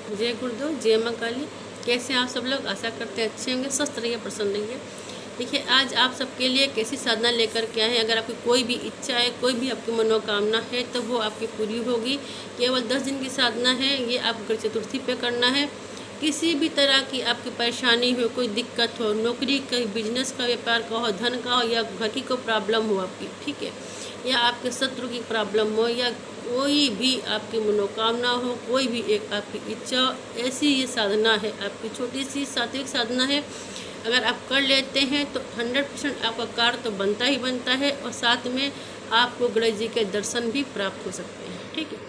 जय गुरुदेव, जय माँ काली। कैसे हैं आप सब लोग? आशा करते हैं अच्छे होंगे, स्वस्थ रहिए, प्रसन्न रहिए। देखिए, आज आप सबके लिए कैसी साधना लेकर के आए हैं। अगर आपकी कोई भी इच्छा है, कोई भी आपकी मनोकामना है, तो वो आपकी पूरी होगी। केवल 10 दिन की साधना है। ये आप गणेश चतुर्थी पे करना है। किसी भी तरह की आपकी परेशानी हो, कोई दिक्कत हो, नौकरी का, बिजनेस का, व्यापार का हो, धन का हो, या घर की कोई प्रॉब्लम हो आपकी, ठीक है, या आपके शत्रु की प्रॉब्लम हो, या कोई भी आपकी मनोकामना हो, कोई भी एक आपकी इच्छा हो, ऐसी ये साधना है। आपकी छोटी सी सात्विक साधना है। अगर आप कर लेते हैं तो 100% आपका कार्य तो बनता ही बनता है, और साथ में आपको गणेश जी के दर्शन भी प्राप्त हो सकते हैं। ठीक है,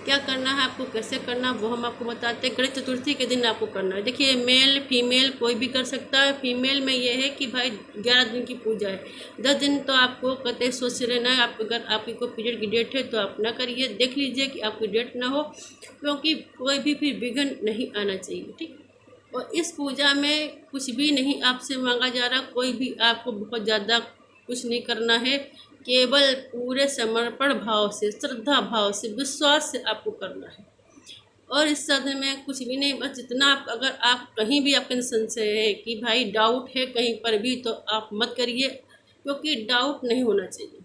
क्या करना है आपको, कैसे करना, वो हम आपको बताते हैं। गणेश चतुर्थी के दिन आपको करना है। देखिए, मेल फीमेल कोई भी कर सकता है। फीमेल में ये है कि भाई 11 दिन की पूजा है। 10 दिन तो आपको कतई सोच से रहना है। आप अगर आपकी कोई पीरियड की डेट है तो आप ना करिए, देख लीजिए कि आपकी डेट ना हो, क्योंकि कोई भी फिर विघ्न नहीं आना चाहिए। ठीक, और इस पूजा में कुछ भी नहीं आपसे मांगा जा रहा। कोई भी आपको बहुत ज़्यादा कुछ नहीं करना है। केवल पूरे समर्पण भाव से, श्रद्धा भाव से, विश्वास से आपको करना है। और इस साधन में कुछ भी नहीं, बस जितना आप, अगर आप कहीं भी आपके अंदर संशय है कि भाई डाउट है कहीं पर भी, तो आप मत करिए, क्योंकि डाउट नहीं होना चाहिए।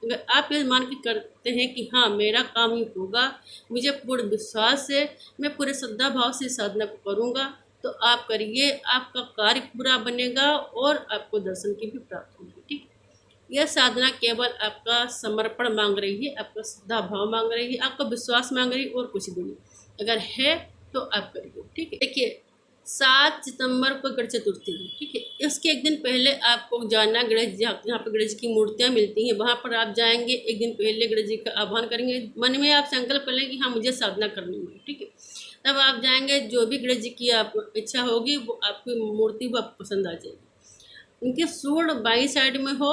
अगर आप ये मान के करते हैं कि हाँ मेरा काम ही होगा, मुझे पूर्ण विश्वास है, मैं पूरे श्रद्धा भाव से साधना को करूँगा, तो आप करिए, आपका कार्य पूरा बनेगा और आपको दर्शन की भी प्राप्ति होगी। ठीक, यह साधना केवल आपका समर्पण मांग रही है, आपका श्रद्धा भाव मांग रही है, आपका विश्वास मांग रही है, और कुछ भी नहीं। अगर है तो आप करिए। ठीक है, देखिए 7 सितंबर को गणेश चतुर्थी है। ठीक है, इसके एक दिन पहले आपको जाना, गणेश जी, यहाँ पर गणेश जी की मूर्तियाँ मिलती हैं, वहाँ पर आप जाएंगे। एक दिन पहले गणेश जी का आह्वान करेंगे, मन में आप संकल्प कर लें कि हाँ मुझे साधना करनी है। ठीक है, तब आप जाएंगे, जो भी गणेश जी की आप इच्छा होगी वो आपकी मूर्ति वो आपको पसंद आ जाएगी। उनके सूंड बाई साइड में हो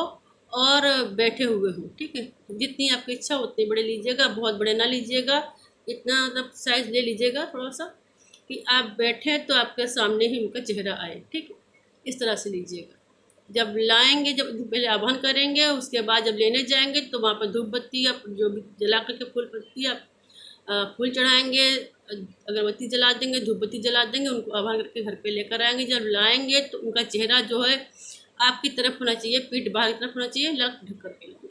और बैठे हुए हो। ठीक है, जितनी आपकी इच्छा उतनी बड़े लीजिएगा, बहुत बड़े ना लीजिएगा, इतना मतलब साइज ले लीजिएगा थोड़ा सा, कि आप बैठे तो आपके सामने ही उनका चेहरा आए। ठीक है, इस तरह से लीजिएगा। जब लाएंगे, जब पहले आह्वान करेंगे, उसके बाद जब लेने जाएंगे तो वहाँ पर धूप बत्ती आप जो भी जला करके, फूल पत्ती आप फूल चढ़ाएंगे, अगरबत्ती जला देंगे, धूप बत्ती जला देंगे, उनको आह्वान करके घर पे लेकर आएंगे। जब लाएंगे तो उनका चेहरा जो है आपकी तरफ होना चाहिए, पीठ बाहर की तरफ होना चाहिए, लक ढक करके लाएंगे।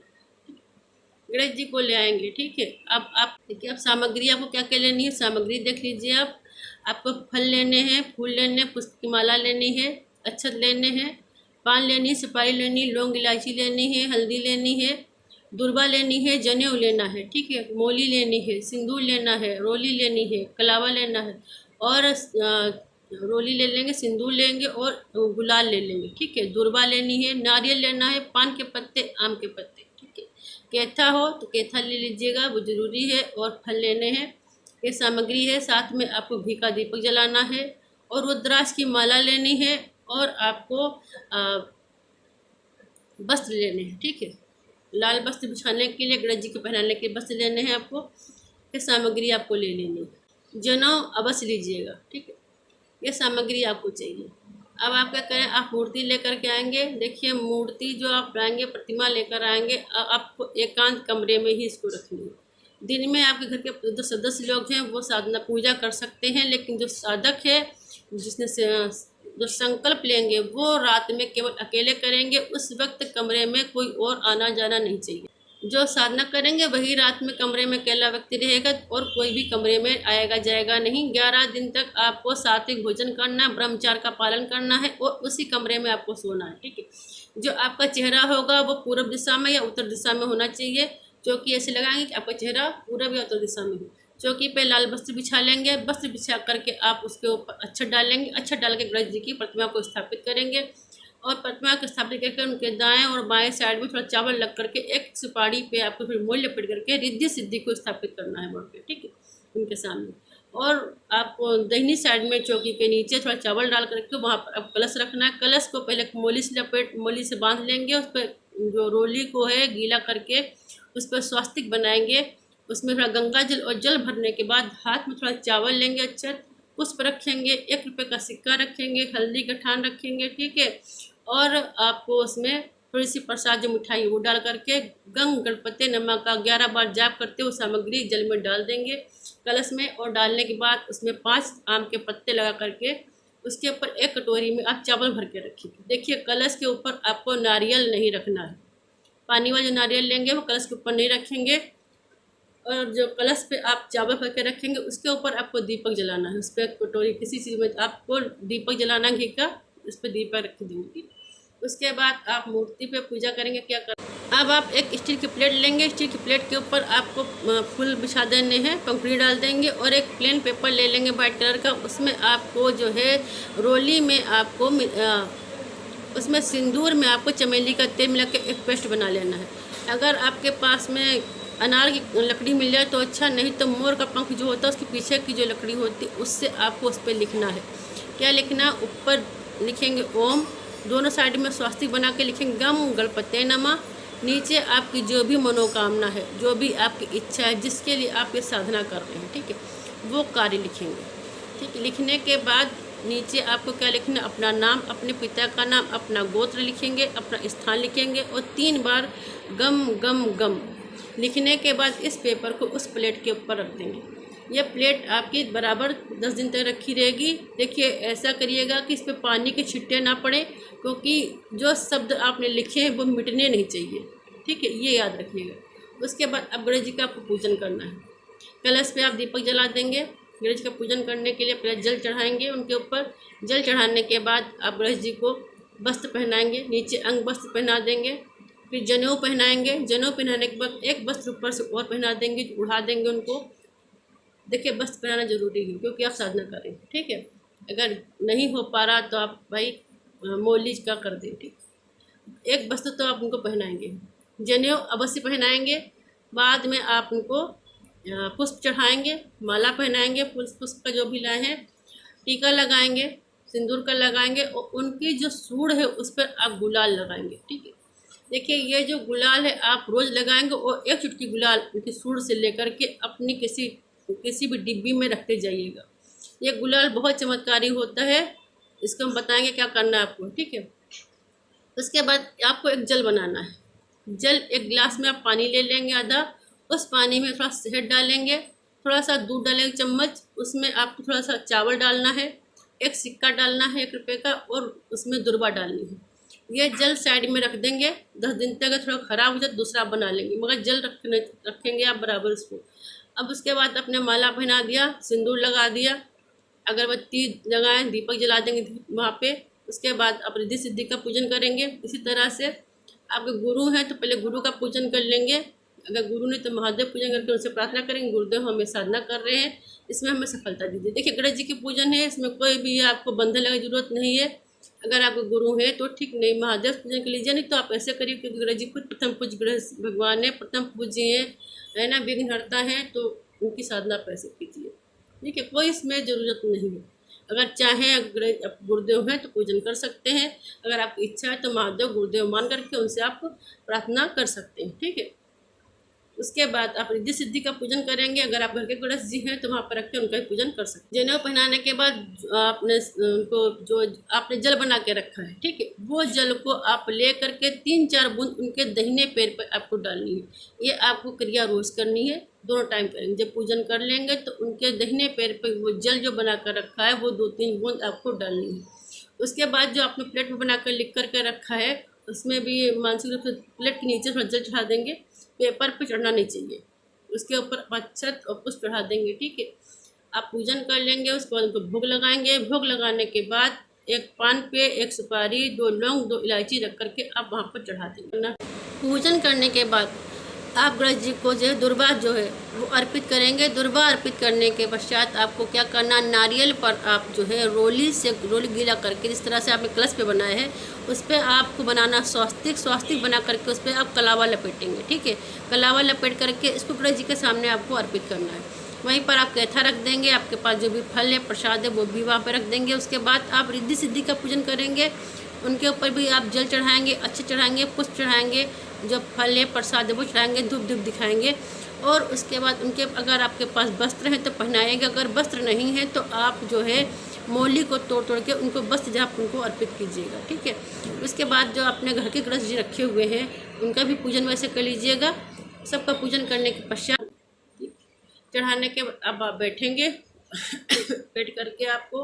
गणेश जी को ले आएंगे। ठीक है, अब आप देखिए, अब सामग्री आपको क्या क्या लेनी है, सामग्री देख लीजिए आप। आपको फल लेने हैं, फूल लेने हैं, पुष्प की माला लेनी है, अक्षत लेने हैं, पान लेनी है, सुपारी लेनी, लौंग इलायची लेनी है, हल्दी लेनी है, दुर्वा लेनी है, जनेऊ लेना है। ठीक है, मोली लेनी है, सिंदूर लेना है, रोली लेनी है, कलावा लेना है, और रोली ले लेंगे, सिंदूर लेंगे और गुलाल ले लेंगे। ठीक है, दुर्वा लेनी है, नारियल लेना है, पान के पत्ते, आम के पत्ते। ठीक है, केथा हो तो केथा ले लीजिएगा, वो जरूरी है, और फल लेने हैं। ये सामग्री है। साथ में आपको घी का दीपक जलाना है, और रुद्राक्ष की माला लेनी है, और आपको वस्त्र लेने हैं। ठीक है, लाल वस्त्र बिछाने के लिए, गणेश जी को पहनाने के वस्त्र लेने हैं आपको। ये सामग्री आपको ले लेनी है। जनेऊ अवश्य लीजिएगा। ठीक है, ये सामग्री आपको चाहिए। अब आप क्या करें, आप मूर्ति लेकर के आएंगे। देखिए, मूर्ति जो आप लाएंगे, प्रतिमा लेकर आएंगे, आपको एकांत कमरे में ही इसको रखनी है। दिन में आपके घर के जो सदस्य लोग हैं वो साधना पूजा कर सकते हैं, लेकिन जो साधक है, जिसने जो संकल्प लेंगे, वो रात में केवल अकेले करेंगे। उस वक्त कमरे में कोई और आना जाना नहीं चाहिए। जो साधना करेंगे वही रात में कमरे में अकेला व्यक्ति रहेगा, और कोई भी कमरे में आएगा जाएगा नहीं। 11 दिन तक आपको सात्विक भोजन करना है, ब्रह्मचार्य का पालन करना है, और उसी कमरे में आपको सोना है। ठीक है, जो आपका चेहरा होगा वो पूर्व दिशा में या उत्तर दिशा में होना चाहिए। चौकी ऐसे लगाएंगे कि आपका चेहरा पूरब या उत्तर दिशा में हो। चौकी पे लाल वस्त्र बिछा लेंगे। वस्त्र बिछा करके आप उसके ऊपर अक्षत डालेंगे। अक्षत डाल के गणेश जी की प्रतिमा को स्थापित करेंगे, और प्रतिमा को स्थापित करके उनके दाएं और बाएं साइड में थोड़ा चावल लग करके, एक सुपारी पे आपको फिर मूल्य लपेट करके रिद्धि सिद्धि को स्थापित करना है वहाँ पे। ठीक है, उनके सामने। और आपको दाहिनी साइड में चौकी के नीचे थोड़ा चावल डाल करके वहाँ पर आप कलश रखना है। कलश को पहले मोली से बांध लेंगे। उस पर जो रोली को है गीला करके उस पर स्वास्तिक बनाएंगे। उसमें थोड़ा गंगा जल और जल भरने के बाद हाथ में थोड़ा चावल लेंगे, अक्षत, पुष्प रखेंगे, 1 रुपये का सिक्का रखेंगे, हल्दी का ठान रखेंगे। ठीक है, और आपको उसमें थोड़ी सी प्रसाद जो मिठाई वो डाल करके गंग गणपति नमः का 11 बार जाप करते हुए सामग्री जल में डाल देंगे कलश में। और डालने के बाद उसमें 5 आम के पत्ते लगा करके उसके ऊपर एक कटोरी में आप चावल भर के रखिए। देखिए कलश के ऊपर आपको नारियल नहीं रखना है, पानी वाला जो नारियल लेंगे वो कलश के ऊपर नहीं रखेंगे। और जो कलश पे आप चावल भर के रखेंगे उसके ऊपर आपको दीपक जलाना है। उस पर कटोरी किसी चीज़ में आपको दीपक जलाना घी का, उस पर दीपक रख देंगे। उसके बाद आप मूर्ति पे पूजा करेंगे। क्या कर अब आप एक स्टील की प्लेट लेंगे, स्टील की प्लेट के ऊपर आपको फूल बिछा देने हैं, पंखुड़ी डाल देंगे और एक प्लेन पेपर ले लेंगे वाइट कलर का। उसमें आपको जो है रोली में आपको उसमें सिंदूर में आपको चमेली का तेल मिला के एक पेस्ट बना लेना है। अगर आपके पास में अनार की लकड़ी मिल जाए तो अच्छा, नहीं तो मोर का पंख जो होता है उसके पीछे की जो लकड़ी होती है उससे आपको उस पर लिखना है। क्या लिखना, ऊपर लिखेंगे ओम, दोनों साइड में स्वास्तिक बना के लिखेंगे गम गणपते नमः। नीचे आपकी जो भी मनोकामना है, जो भी आपकी इच्छा है, जिसके लिए आप ये साधना कर रहे हैं, ठीक है, वो कार्य लिखेंगे। ठीक है, लिखने के बाद नीचे आपको क्या लिखना, अपना नाम, अपने पिता का नाम, अपना गोत्र लिखेंगे, अपना स्थान लिखेंगे और 3 बार गम गम गम लिखने के बाद इस पेपर को उस प्लेट के ऊपर रख देंगे। यह प्लेट आपकी बराबर 10 दिन तक रखी रहेगी। देखिए ऐसा करिएगा कि इस पर पानी के छिट्टे ना पड़े, क्योंकि जो शब्द आपने लिखे हैं वो मिटने नहीं चाहिए। ठीक है, ये याद रखिएगा। उसके बाद अब गणेश जी का आपको पूजन करना है। कलश पे आप दीपक जला देंगे। गणेश जी का पूजन करने के लिए पहले जल चढ़ाएंगे उनके ऊपर। जल चढ़ाने के बाद आप गणेश जी को वस्त्र पहनाएंगे, नीचे अंग वस्त्र पहना देंगे, फिर जनेऊ पहनाएंगे। जनेऊ पहनाने के बाद एक वस्त्र ऊपर से और पहना देंगे, उड़ा देंगे उनको। देखिए वस्त्र पहनाना जरूरी है क्योंकि आप साधना करें। ठीक है, अगर नहीं हो पा रहा तो आप भाई मोलीज का कर दें। ठीक, एक वस्त्र तो आप उनको पहनाएंगे, जनेऊ अवश्य पहनाएंगे। बाद में आप उनको पुष्प चढ़ाएंगे, माला पहनाएंगे, पुष्प का जो भी लाए हैं, टीका लगाएंगे, सिंदूर का लगाएंगे और उनकी जो सूंड है उस पर आप गुलाल लगाएंगे। ठीक है, देखिए ये जो गुलाल है आप रोज़ लगाएंगे और एक चुटकी गुलाल उनकी सूंड से लेकर के अपनी किसी भी डिब्बी में रखते जाइएगा। ये गुलाल बहुत चमत्कारी होता है, इसको हम बताएंगे क्या करना है आपको। ठीक है, उसके बाद आपको एक जल बनाना है। जल एक गिलास में आप पानी ले लेंगे आधा, उस पानी में थोड़ा शहद डालेंगे, थोड़ा सा दूध डालेंगे चम्मच, उसमें आपको थोड़ा सा चावल डालना है, एक सिक्का डालना है 1 रुपये का और उसमें दुर्वा डालनी है। ये जल साइड में रख देंगे 10 दिन तक। अगर थोड़ा ख़राब हो जाए दूसरा बना लेंगे, मगर जल रखेंगे आप बराबर उसको। अब उसके बाद अपने माला पहना दिया, सिंदूर लगा दिया, अगरबत्ती लगाएं, दीपक जला देंगे वहाँ पे। उसके बाद आप रिद्धि सिद्धि का पूजन करेंगे। इसी तरह से आपके गुरु हैं तो पहले गुरु का पूजन कर लेंगे, अगर गुरु नहीं तो महादेव पूजन करके उनसे प्रार्थना करेंगे, गुरुदेव हमें साधना कर रहे हैं, इसमें हमें सफलता दीजिए। देखिए गणेश जी की पूजन है, इसमें कोई भी आपको बंधन लगने की जरूरत नहीं है। अगर आपको गुरु है तो ठीक, नहीं महादेव पूजन कर लीजिए, नहीं तो आप ऐसे करिए क्योंकि गणेश जी खुद प्रथम पूज्य गणेश भगवान है, प्रथम पूज्य है ना, विघ्नहर्ता है, तो उनकी साधना आप ऐसे कीजिए। ठीक है, कोई इसमें ज़रूरत नहीं है। अगर चाहें गुरुदेव हैं तो पूजन कर सकते हैं, अगर आपकी इच्छा है तो महादेव गुरुदेव मान करके उनसे आप प्रार्थना कर सकते हैं। ठीक है, उसके बाद आप रिद्धि सिद्धि का पूजन करेंगे। अगर आप घर के गणेश जी हैं तो वहाँ पर रख के उनका भी पूजन कर सकते हैं। जनेऊ पहनाने के बाद आपने उनको जो आपने जल बना के रखा है, ठीक है, वो जल को आप ले करके 3-4 बूंद उनके दाहिने पैर पर आपको डालनी है। ये आपको क्रिया रोज करनी है, दोनों टाइम करेंगे। जब पूजन कर लेंगे तो उनके दाहिने पैर पर वो जल जो बना कर रखा है वो 2-3 बूंद आपको डालनी है। उसके बाद जो आपने प्लेट में बना कर लिख करके रखा है उसमें भी मानसिक रूप से प्लेट के नीचे थोड़ा जल चढ़ा देंगे, पेपर पे चढ़ना नहीं चाहिए, उसके ऊपर अक्षत और पुष्प चढ़ा देंगे। ठीक है, आप पूजन कर लेंगे। उसके बाद उनको भोग लगाएंगे। भोग लगाने के बाद एक पान पे 1 सुपारी, 2 लौंग, 2 इलायची रख करके आप वहाँ पर चढ़ा देंगे। पूजन करने के बाद आप गणेश जी को जो है दुर्वा जो है वो अर्पित करेंगे। दुर्वा अर्पित करने के पश्चात आपको क्या करना, नारियल पर आप जो है रोली गीला करके, जिस तरह से आपने कलश पे बनाया है उस पर आपको बनाना स्वास्तिक बना करके उस पर आप कलावा लपेटेंगे। ठीक है, कलावा लपेट करके इसको गणेश जी के सामने आपको अर्पित करना है। वहीं पर आप कैथा रख देंगे, आपके पास जो भी फल है प्रसाद है वो भी वहाँ पर रख देंगे। उसके बाद आप रिद्धि सिद्धि का पूजन करेंगे। उनके ऊपर भी आप जल चढ़ाएंगे, अच्छे चढ़ाएंगे, पुष्प चढ़ाएंगे, जो फल है प्रसाद है वो चढ़ाएंगे, धूप दिखाएंगे। और उसके बाद उनके अगर आपके पास वस्त्र हैं तो पहनाएंगे, अगर वस्त्र नहीं है तो आप जो है मौली को तोड़ तोड़ के उनको बस जहाँ उनको अर्पित कीजिएगा, ठीक है। उसके बाद जो अपने घर के गणेश जी रखे हुए हैं उनका भी पूजन वैसे कर लीजिएगा। सबका पूजन करने के पश्चात चढ़ाने के अब आप बैठेंगे बैठ करके आपको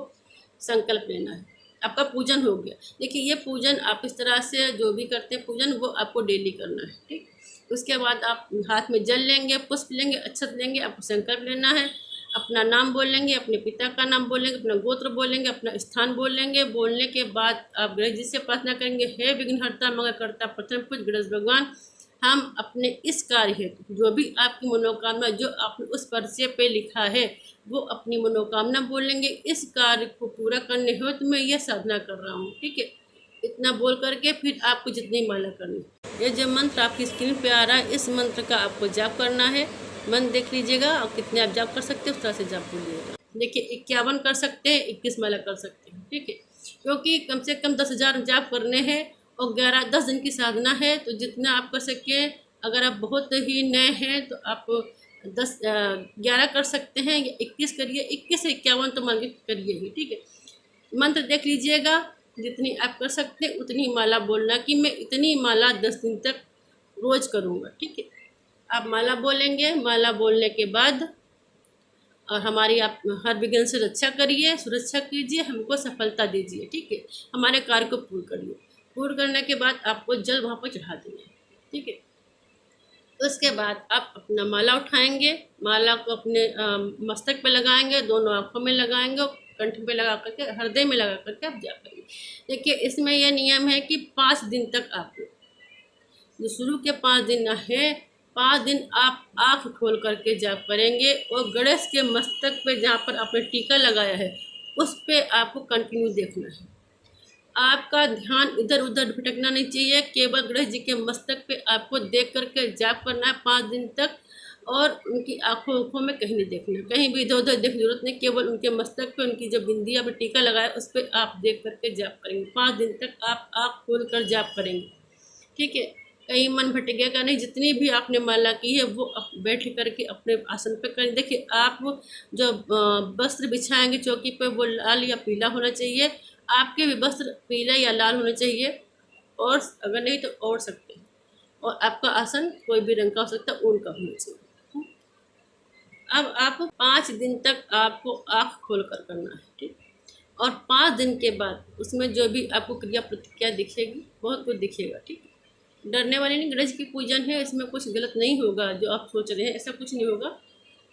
संकल्प लेना है। आपका पूजन हो गया। देखिए ये पूजन आप इस तरह से जो भी करते हैं पूजन वो आपको डेली करना है, ठीक। उसके बाद आप हाथ में जल लेंगे, पुष्प लेंगे, अक्षत लेंगे, आपको संकल्प लेना है। अपना नाम बोलेंगे, अपने पिता का नाम बोलेंगे, अपना गोत्र बोलेंगे, अपना स्थान बोलेंगे। बोलने के बाद आप गणेश जी से प्रार्थना करेंगे, हे विघ्नहर्ता मंगलकर्ता प्रथम पूज्य गणेश भगवान, हम अपने इस कार्य हेतु जो भी आपकी मनोकामना जो आपने उस पर्चे पे लिखा है वो अपनी मनोकामना बोलेंगे। इस कार्य को पूरा करने हेतु मैं ये साधना कर रहा हूँ, ठीक है। इतना बोल करके फिर आपको जितनी माला करनी, ये जो मंत्र आपकी स्क्रीन पे आ रहा है इस मंत्र का आपको जाप करना है। मंत्र देख लीजिएगा और कितने आप जाप कर सकते हैं उस तरह से जाप बोलिएगा। देखिए 51 कर सकते हैं, 21 माला कर सकते हैं, ठीक है। क्योंकि कम से कम 10,000 जाप करने हैं और 10 दिन की साधना है, तो जितना आप कर सकें। अगर आप बहुत ही नए हैं तो आप 11 कर सकते हैं या 21 करिए। 21 से 51 तो मान के करिए ही, ठीक है। मंत्र देख लीजिएगा, जितनी आप कर सकते हैं उतनी माला बोलना कि मैं इतनी माला 10 दिन तक रोज करूँगा, ठीक है। आप माला बोलेंगे। माला बोलने के बाद और हमारी आप हर विघ्न से रक्षा करिए, सुरक्षा कीजिए, हमको सफलता दीजिए, ठीक है। हमारे कार्य को पूर्ण करिए। पूर्ण करने के बाद आपको जल वहाँ पर चढ़ा देंगे, ठीक है। उसके बाद आप अपना माला उठाएंगे, माला को अपने मस्तक पे लगाएंगे, दोनों आँखों में लगाएंगे और कंठ पे लगा करके हृदय में लगा करके आप जाप करेंगे। देखिए इसमें यह नियम है कि 5 दिन तक आपको जो शुरू के 5 दिन है 5 दिन आप आँख खोल करके जाप करेंगे और गणेश के मस्तक पे जहाँ पर आपने टीका लगाया है उस पे आपको कंटिन्यू देखना है। आपका ध्यान इधर उधर भटकना नहीं चाहिए, केवल गणेश जी के मस्तक पे आपको देख करके जाप करना है 5 दिन तक। और उनकी आँखों में कहीं नहीं देखना, कहीं भी इधर उधर देखने की जरूरत नहीं, केवल उनके मस्तक पे उनकी जो बिंदी पे टीका लगाया उस पर आप देख करके जाप करेंगे। 5 दिन तक आप आँख खोल कर जाप करेंगे, ठीक है। कहीं मन भटकेगा नहीं। जितनी भी आपने माला की है वो बैठ करके अपने आसन पे करें। देखिए आप जो वस्त्र बिछाएंगे चौकी पे वो लाल या पीला होना चाहिए। आपके भी वस्त्र पीला या लाल होना चाहिए, और अगर नहीं तो और सकते हैं। और आपका आसन कोई भी रंग का हो सकता है, ऊन का होना चाहिए। अब आप 5 दिन तक आपको आँख खोल कर करना है, ठीक। और 5 दिन के बाद उसमें जो भी आपको क्रिया प्रतिक्रिया दिखेगी बहुत कुछ दिखेगा, ठीक है। डरने वाली नहीं, गणेश की पूजन है, इसमें कुछ गलत नहीं होगा जो आप सोच रहे हैं, ऐसा कुछ नहीं होगा,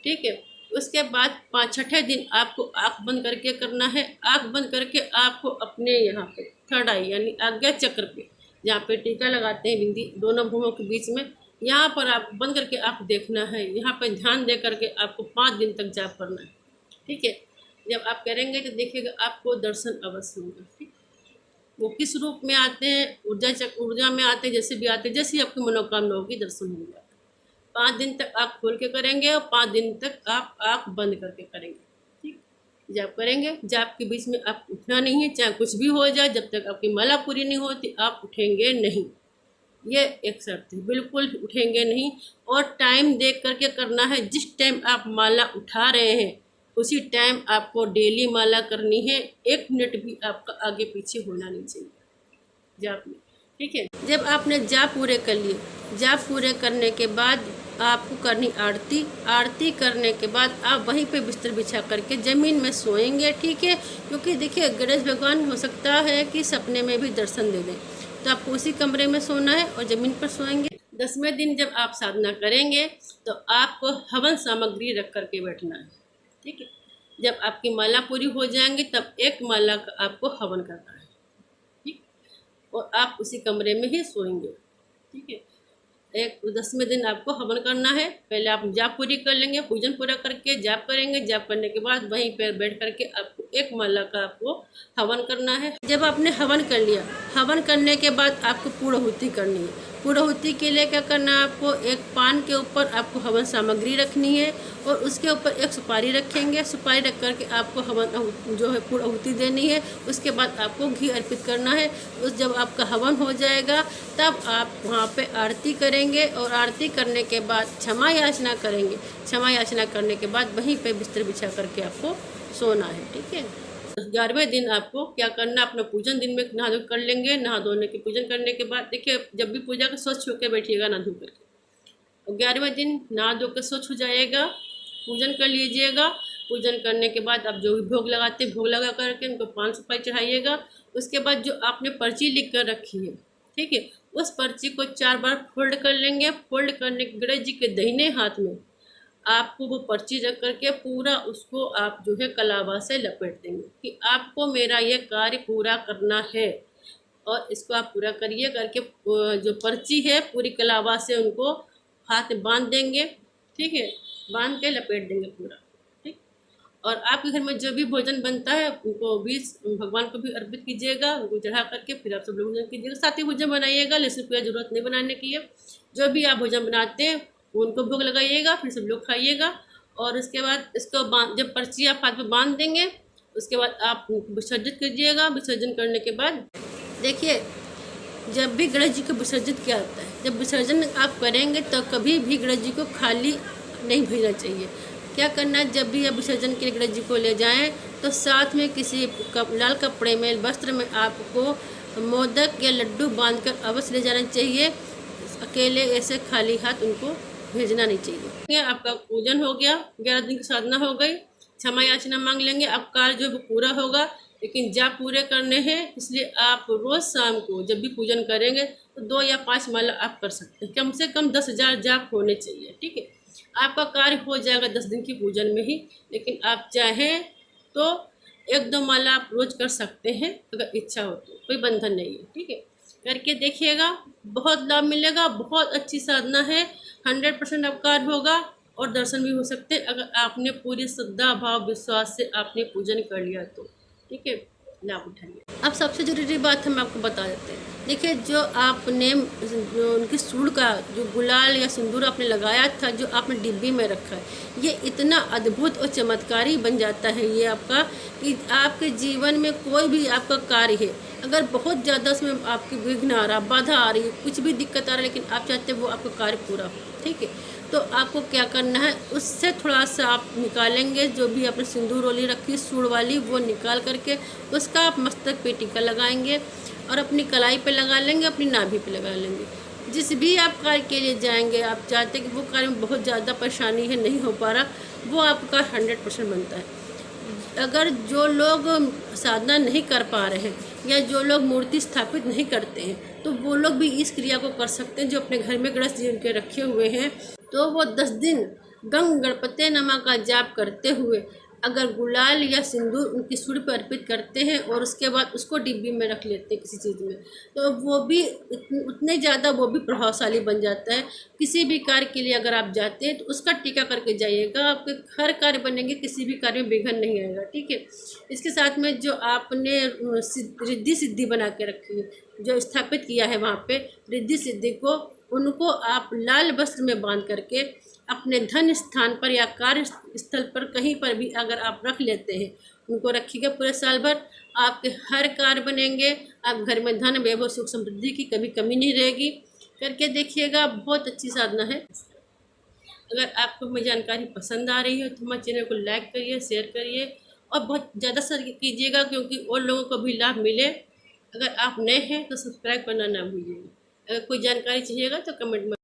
ठीक है। उसके बाद 5-6 दिन आपको आँख बंद करके करना है। आँख बंद करके आपको अपने यहाँ पे 3rd आई यानी आज्ञा चक्र पे जहाँ पे टीका लगाते हैं बिंदी दोनों भुवों के बीच में, यहाँ पर आप बंद करके आप देखना है। यहाँ पर ध्यान दे करके आपको 5 दिन तक जाप करना है, ठीक है। जब आप करेंगे तो देखिएगा आपको दर्शन अवश्य होगा, ठीक। वो किस रूप में आते हैं, ऊर्जा में आते हैं, जैसे भी आते हैं, जैसी आपकी मनोकामना होगी दर्शन हो जाता है। 5 दिन तक आँख खोल के करेंगे और 5 दिन तक आप आँख बंद करके करेंगे, ठीक। जाप करेंगे। जाप के बीच में आप उठना नहीं है, चाहे कुछ भी हो जाए, जब तक आपकी माला पूरी नहीं होती आप उठेंगे नहीं। ये एक शर्त है, बिल्कुल उठेंगे नहीं। और टाइम देख करके करना है। जिस टाइम आप माला उठा रहे हैं उसी टाइम आपको डेली माला करनी है। 1 मिनट भी आपका आगे पीछे होना नहीं चाहिए जाप में, ठीक है। जब आपने जाप पूरे कर लिए, जाप पूरे करने के बाद आपको करनी आरती। आरती करने के बाद आप वहीं पे बिस्तर बिछा करके ज़मीन में सोएंगे, ठीक है। क्योंकि देखिए गणेश भगवान हो सकता है कि सपने में भी दर्शन दे दें, तो आपको उसी कमरे में सोना है और ज़मीन पर सोएंगे। 10वें दिन जब आप साधना करेंगे तो आपको हवन सामग्री रख करके बैठना है, ठीक है। जब आपकी माला पूरी हो जाएंगी तब 1 माला का आपको हवन करना है, ठीक। और आप उसी कमरे में ही सोएंगे, ठीक है। 10वें दिन आपको हवन करना है। पहले आप जाप पूरी कर लेंगे, पूजन पूरा करके जाप करेंगे। जाप करने के बाद वहीं पर बैठ करके आपको 1 माला का आपको हवन करना है। जब आपने हवन कर लिया, हवन करने के बाद आपको पूर्णाहुति करनी है। पूर्णाहुति के लिए क्या करना है, आपको एक पान के ऊपर आपको हवन सामग्री रखनी है और उसके ऊपर एक सुपारी रखेंगे। सुपारी रख करके आपको हवन जो है पूर्णाहुति देनी है। उसके बाद आपको घी अर्पित करना है। जब आपका हवन हो जाएगा तब आप वहाँ पे आरती करेंगे और आरती करने के बाद क्षमा याचना करेंगे। क्षमा याचना करने के बाद वहीं पे बिस्तर बिछा करके आपको सोना है, ठीक है। 11वें दिन आपको क्या करना, अपना पूजन दिन में नहा धो कर लेंगे। नहा धोने के पूजन करने के बाद देखिए, जब भी पूजा का स्वच्छ होकर बैठिएगा नहा धो करके, और 11वें दिन नहा धो कर स्वच्छ हो जाएगा, पूजन कर लीजिएगा। पूजन करने के बाद आप जो भी भोग लगाते हैं, भोग लगा करके उनको 5 रुपये चढ़ाइएगा। उसके बाद जो आपने पर्ची लिख कर रखी है, ठीक है, उस पर्ची को 4 बार फोल्ड कर लेंगे। फोल्ड करने के गणेश जी के दाहिने हाथ में आपको वो पर्ची रख करके पूरा उसको आप जो है कलावा से लपेट देंगे कि आपको मेरा ये कार्य पूरा करना है, और इसको आप पूरा करिए। करके जो पर्ची है पूरी कलावा से उनको हाथ में बांध देंगे, ठीक है, बांध के लपेट देंगे पूरा, ठीक। और आपके घर में जो भी भोजन बनता है उनको भी भगवान को भी अर्पित कीजिएगा, उनको चढ़ा करके फिर आप सब लोग भोजन कीजिएगा। साथ ही भोजन बनाइएगा, लहसुन प्याज जरूरत नहीं बनाने की है। जो भी आप भोजन बनाते हैं उनको भोग लगाइएगा, फिर सब लोग खाइएगा। और उसके बाद इसको जब पर्ची आप हाथ में बांध देंगे, उसके बाद आप विसर्जित कीजिएगा। विसर्जन करने के बाद देखिए, जब भी गणेश जी को विसर्जित किया जाता है, जब विसर्जन आप करेंगे तो कभी भी गणेश जी को खाली नहीं भेजना चाहिए। क्या करना है, जब भी आप विसर्जन के लिए गणेश जी को ले जाएं तो साथ में किसी लाल कपड़े में, वस्त्र में आपको मोदक या लड्डू बांधकर अवश्य ले जाना चाहिए। अकेले ऐसे खाली हाथ उनको भेजना नहीं चाहिए। आपका पूजन हो गया, 11 दिन की साधना हो गई। क्षमा याचना मांग लेंगे, आप कार्य जो पूरा होगा। लेकिन जाप पूरे करने हैं, इसलिए आप रोज़ शाम को जब भी पूजन करेंगे तो 2 या 5 माला आप कर सकते हैं। कम से कम 10,000 जाप होने चाहिए, ठीक है। आपका कार्य हो जाएगा 10 दिन की पूजन में ही। लेकिन आप चाहें तो 1-2 माला आप रोज़ कर सकते हैं, अगर इच्छा हो तो, कोई बंधन नहीं है, ठीक है। करके देखिएगा, बहुत लाभ मिलेगा। बहुत अच्छी साधना है, 100% अब कार्य होगा और दर्शन भी हो सकते हैं अगर आपने पूरी श्रद्धा भाव विश्वास से आपने पूजन कर लिया तो, ठीक है। लाभ उठाइए। अब सबसे ज़रूरी बात हम आपको बता देते हैं। देखिए, जो आपने जो उनकी सूंड का जो गुलाल या सिंदूर आपने लगाया था, जो आपने डिब्बी में रखा है, ये इतना अद्भुत और चमत्कारी बन जाता है ये आपका, कि आपके जीवन में कोई भी आपका कार्य है, अगर बहुत ज़्यादा उसमें आपकी विघ्न आ रहा, बाधा आ रही है, कुछ भी दिक्कत आ रहा है, लेकिन आप चाहते हैं वो आपका कार्य पूरा हो, ठीक है, तो आपको क्या करना है, उससे थोड़ा सा आप निकालेंगे जो भी आपने सिंदूर वाली रखी सूंड वाली, वो निकाल करके उसका आप मस्तक पे टीका लगाएंगे और अपनी कलाई पे लगा लेंगे, अपनी नाभि पे लगा लेंगे। जिस भी आप कार्य के लिए जाएंगे, आप चाहते हैं कि वो कार्य में बहुत ज़्यादा परेशानी है, नहीं हो पा रहा, वो आपका 100% बनता है। अगर जो लोग साधना नहीं कर पा रहे हैं या जो लोग मूर्ति स्थापित नहीं करते हैं, तो वो लोग भी इस क्रिया को कर सकते हैं। जो अपने घर में गणेश जी उनके रखे हुए हैं, तो वो 10 दिन गंग गणपते नमः का जाप करते हुए अगर गुलाल या सिंदूर उनकी सूंड पर अर्पित करते हैं और उसके बाद उसको डिब्बी में रख लेते हैं किसी चीज़ में, तो वो भी उतने ज़्यादा वो भी प्रभावशाली बन जाता है। किसी भी कार्य के लिए अगर आप जाते हैं तो उसका टीका करके जाइएगा, आपके हर कार्य बनेंगे, किसी भी कार्य में विघ्न नहीं आएगा, ठीक है। इसके साथ में जो आपने रिद्धि सिद्धि बना के रखी है, जो स्थापित किया है वहाँ पे रिद्धि सिद्धि को, उनको आप लाल वस्त्र में बांध करके अपने धन स्थान पर या कार्य स्थल पर कहीं पर भी अगर आप रख लेते हैं, उनको रखिएगा पूरे साल भर, आपके हर कार्य बनेंगे। आप घर में धन वैभव सुख समृद्धि की कभी कमी नहीं रहेगी। करके देखिएगा, बहुत अच्छी साधना है। अगर आपको हमें जानकारी पसंद आ रही है तो हमारे चैनल को लाइक करिए, शेयर करिए और बहुत ज़्यादा शेयर कीजिएगा, क्योंकि और लोगों को भी लाभ मिले। अगर आप नए हैं तो सब्सक्राइब करना ना भूलिएगा। अगर कोई जानकारी चाहिएगा तो कमेंट में